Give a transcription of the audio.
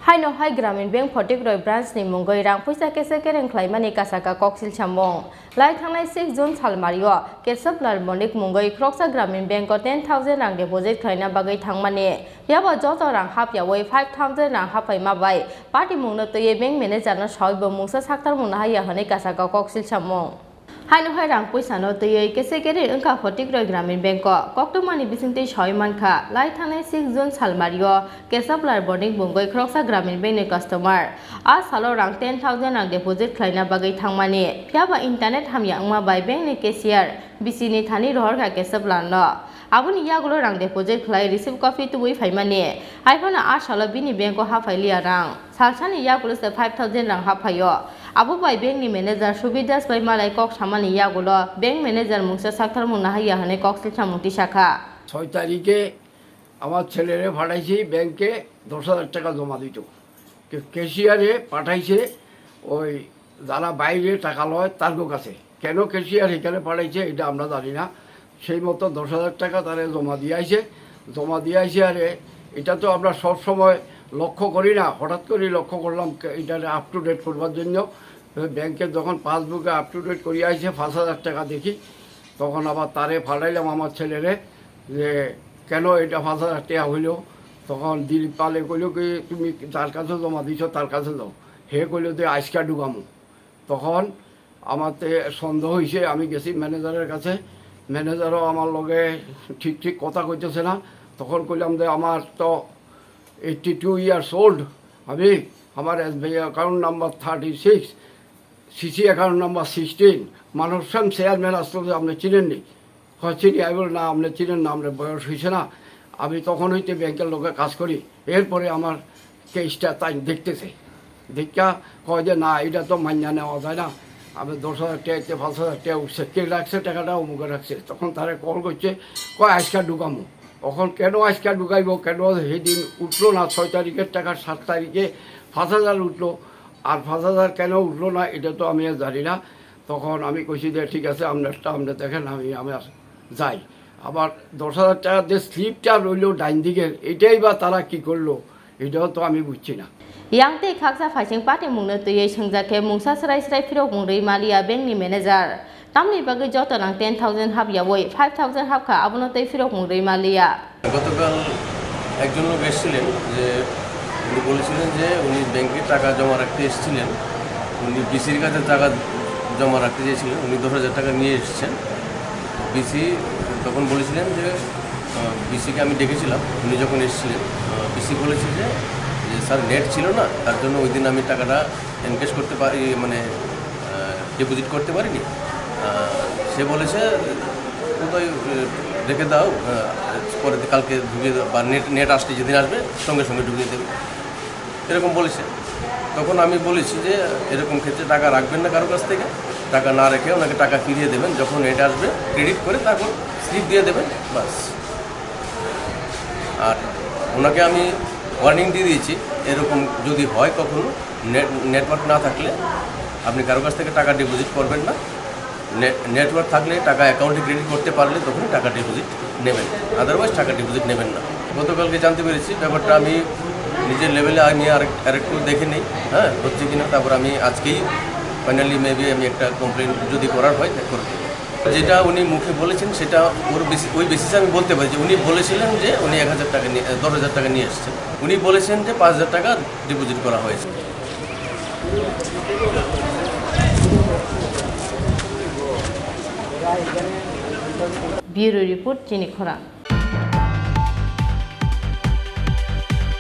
Haino Hai Gramin Bank Fatikroy branch ni Mungwi Rangpuisa Kesekereng khlaimani Kasakha Koksilsamung lai thangnai 6 June salmario Kesekereng monik Mungwi Kroksa Gramin Bank ko 10,000 rang deposit khlaina bagai thangmani yaba joto rang hap yawai 5,000 rang hapai mabai party mungno toye bank manager na soibo mungsa saktar mungna haya hane Kasakha Koksilsamung Haino Hai Rangpuisa no toye Kesekereng engka Fatikroy Gramin Bank ko koktomani bisingte 6 mankha lai thangnai 6 June salmario Kesekereng monik Mungwi Kroksa Gramin Bank ni customer a salo rang 10,000 rang deposit khlaina bagai thangmani yaba internet hamya angma bai bank ni cashier bisini thani rohor kha Kesekereng no abuni yagulo rang deposit khlai receive copy tuwi phaimani aifona a salo bini bank ko hafaili rang salsani yagulo se 5,000 rang haphayo abu bai bank ni manager subidas bai malai kok samani yagulo bank manager mungsa sakthar mungna haya hane Koksilsamung শাখা 6 তারিখে আমার ছেলেরে পাঠাইছি ব্যাংকে 10,000 টাকা জমা দিত ক্যাশিয়ারে পাঠাইছে ওই যারা বাইরে টাকা লয় তার কাছে কেন ক্যাশিয়ার এখানে পাঠাইছে এটা আমরা জানি না সেই মতো 10,000 টাকা তারে জমা দিয়ে আইছে আরে এটা তো আমরা সব সময় লক্ষ্য করি না হঠাৎ করে লক্ষ্য করলাম এটা আপ টু ডেট করবার জন্য ব্যাংকে যখন পাসবুকে আপ টু ডেট করিয়ে আইছে 5,000 টাকা দেখি তখন আবার তারে পাঠাইলাম আমার ছেলেরে যে কেন এটা 5,000 টাকা হইল তখন দিলীপ পালে কইল কি তুমি তার কাছে জমা দিছ তার কাছে যাও হে কইল যে আজকা ঢুকামো তখন আমাতে সন্দেহ হয়েছে আমি গেছি ম্যানেজারের কাছে ম্যানেজারও আমার লগে ঠিক কথা কইতেছে না তখন কইলাম যে আমার তো 82 ইয়ার্স ওল্ড আমি আমার SBI account number 36 CC account number 16 মানব শ্যাম চেয়ারম্যান আসলে আপনি চিনেননি চিনি আমি বল না আপনি চিনেন না আপনার বয়স হয়েছে না আমি তখন হইতে ব্যাংকের লোকে কাজ করি এরপরে আমার কেসটা তাই দেখতেছে দেখা কয় যে না এটা তো মান্যা নেওয়া যায় না আমি 10,000 টাকা 5,000 টাকা উঠছে কে রাখছে টাকাটা অমুকে রাখছে তখন তারা কল করছে কয় আজকা ঢুকামো তখন কেন আজকা ঢুকাইব কেন সেদিন উঠলো না 6 তারিখের টাকা 7 তারিখে 5,000 উঠলো আর 5,000 কেন উঠলো না এটা তো আমি জানি না তখন আমি কইছি যে ঠিক আছে আপনারটা আপনি দেখেন আমি যাই আবার 10,000 টাকা যে স্লিপটা রইলো ডাইন দিকের এটাই বা তারা কি করলো এটাও তো আমি বুঝছি না Yangte khaksa phasing party mungno toye shangjake mungsa srai phirok mungrei malia bank ni manager tamni bagai joto nang 10,000 hab yawoi 5,000 hab kha abono tei phirok mungrei malia গতকাল একজন লোক এসেছিলেন যে উনি বলেছিলেন যে উনি ব্যাংকে টাকা জমা রাখতে এসেছিলেন উনি বিসির কাছে টাকা জমা রাখতে চেয়েছিলেন উনি 10,000 টাকা নিয়ে এসেছেন বিসি তখন বলেছিলেন যে বিসিকে আমি ডেকেছিলাম উনি যখন এসেছিলেন বিসি বলেছে যে স্যার নেট ছিল না তার জন্য ওই দিন আমি টাকাটা এনকেশ করতে পারি মানে ডিপোজিট করতে পারিনি সে বলেছে কোথায় রেখে দাও পরে কালকে ঢুকিয়ে দাও বা নেট আসলে যেদিন আসবে সঙ্গে সঙ্গে ঢুকিয়ে দেবে এরকম বলেছে তখন আমি বলেছি যে এরকম ক্ষেত্রে টাকা রাখবেন না কারো কাছ থেকে টাকা না রেখে ওনাকে টাকা ফিরিয়ে দেবেন যখন নেট আসবে ক্রেডিট করে তারপর স্লিপ দিয়ে দেবেন বাস আর ওনাকে আমি ওয়ার্নিং দিয়ে দিয়েছি এরকম যদি হয় কখনো নেটওয়ার্ক না থাকলে আপনি কারো কাছ থেকে টাকা ডিপোজিট করবেন না নেটওয়ার্ক থাকলে টাকা অ্যাকাউন্টে ক্রেডিট করতে পারলে তখনই টাকা ডিপোজিট নেবেন আদারওয়াইজ টাকা ডিপোজিট নেবেন না গতকালকে জানতে পেরেছি ব্যাপারটা আমি নিজের লেভেলে আমি আরেকটু দেখে নিই হ্যাঁ হচ্ছে কিনা তারপর আমি আজকেই ফাইনালি মেবি আমি একটা কমপ্লেন যদি করার হয় করব যেটা উনি মুখে বলেছেন সেটা ওই বেসিসে আমি বলতে পারি যে উনি বলেছিলেন যে উনি 1,000 টাকা নিয়ে 10,000 টাকা নিয়ে এসেছেন উনি বলেছেন যে 5,000 টাকা ডিপোজিট করা হয়েছে Bureau Report Chini Khorang